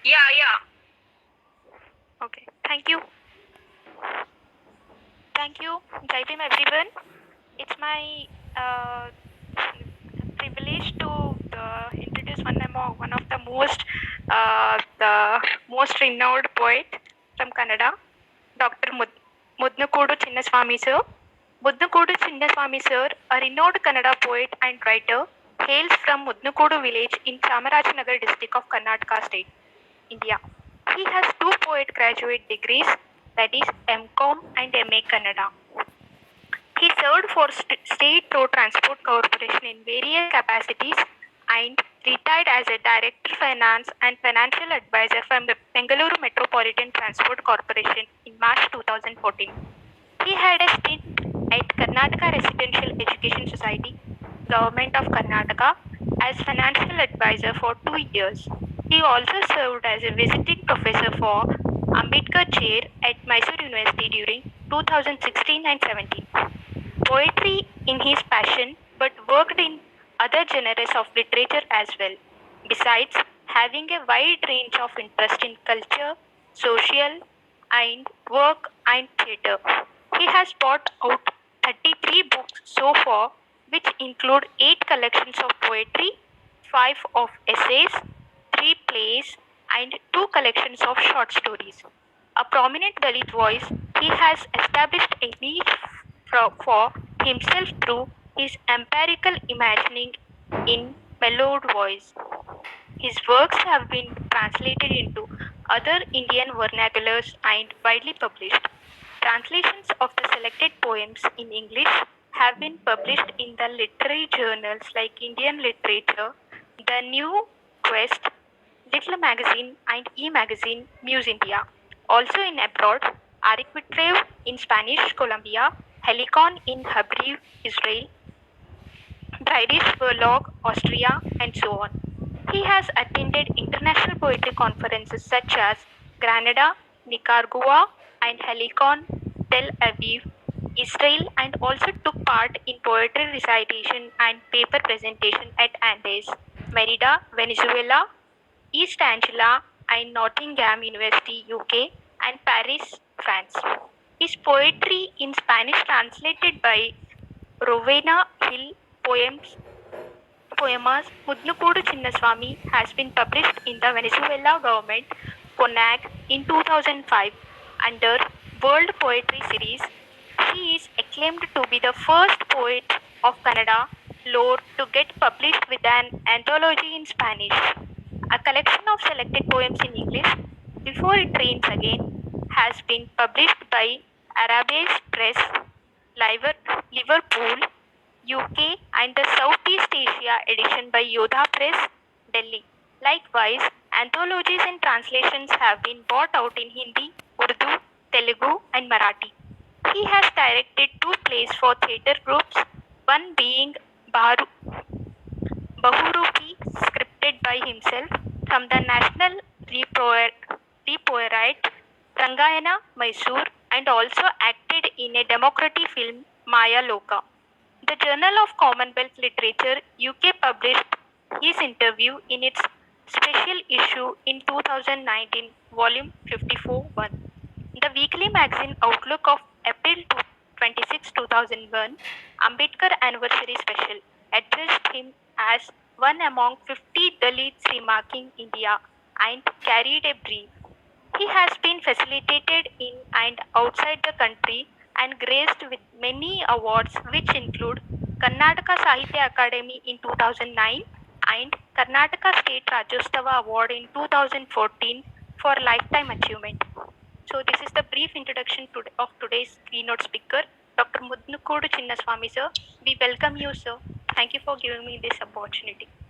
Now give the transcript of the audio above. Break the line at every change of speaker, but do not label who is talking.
Yeah.
Okay. Thank you. Thank you. Jai Bhim, everyone. It's my uh, privilege to introduce one of the most renowned poet from Kannada, Dr. Mudnukodu Chinnaswamy sir. Mudnukodu Chinnaswamy sir, a renowned Kannada poet and writer, hails from Mudnukodu village in Chamarajanagar district of Karnataka state, India. He has two poet graduate degrees, that is MCom and MA Kannada. He served for State Road Transport Corporation in various capacities and retired as a Director Finance and Financial Advisor from the Bengaluru Metropolitan Transport Corporation in March 2014. He had a stint at Karnataka Residential Education Society, Government of Karnataka, as financial advisor for 2 years. He also served as a visiting professor for Ambedkar Chair at Mysore University during 2016 and 17. Poetry in his passion, but worked in other genres of literature as well. Besides having a wide range of interest in culture, social, and work and theatre. He has brought out 33 books so far, which include 8 collections of poetry, 5 of essays, 3 plays, and 2 collections of short stories. A prominent Dalit voice, he has established a niche for himself through his empirical imagining in mellowed voice. His works have been translated into other Indian vernaculars and widely published. Translations of the selected poems in English have been published in the literary journals like Indian Literature, The New Quest, Little Magazine, and E-Magazine, Muse India. Also in abroad, Arquitrave in Spanish Colombia, Helicon in Hebrew Israel, British Verlag Austria, and so on. He has attended international poetry conferences such as Granada, Nicaragua, and Helicon, Tel Aviv, Israel, and also took part in poetry recitation and paper presentation at Andes, Merida, Venezuela, East Anglia, and Nottingham University, UK, and Paris, France. His poetry in Spanish translated by Rowena Hill poems Poemas Mudnukodu Chinnaswamy has been published in the Venezuela government CONAG in 2005 under World Poetry Series. He is acclaimed to be the first poet of Kannada lore to get published with an anthology in Spanish. A collection of selected poems in English, Before It Rains Again, has been published by Arabesque Press, Liverpool, UK, and the Southeast Asia edition by Yodha Press, Delhi. Likewise, anthologies and translations have been brought out in Hindi, Urdu, Telugu, and Marathi. He has directed 2 plays for theatre groups, one being Bahurupi, scripted by himself, from the National Repertoire Rangayana, Mysore, and also acted in a democracy film, Maya Loka. The Journal of Commonwealth Literature UK published his interview in its special issue in 2019, volume 54-1. The weekly magazine Outlook of April 26, 2001, Ambedkar Anniversary Special, addressed him as one among 50 Dalits remarking India and carried a brief. He has been facilitated in and outside the country and graced with many awards, which include Karnataka Sahitya Academy in 2009 and Karnataka State Rajyotsava Award in 2014 for lifetime achievement. So this is the brief introduction of today's keynote speaker, Dr. Mudnukodu Chinnaswamy sir. We welcome you, sir. Thank you for giving me this opportunity.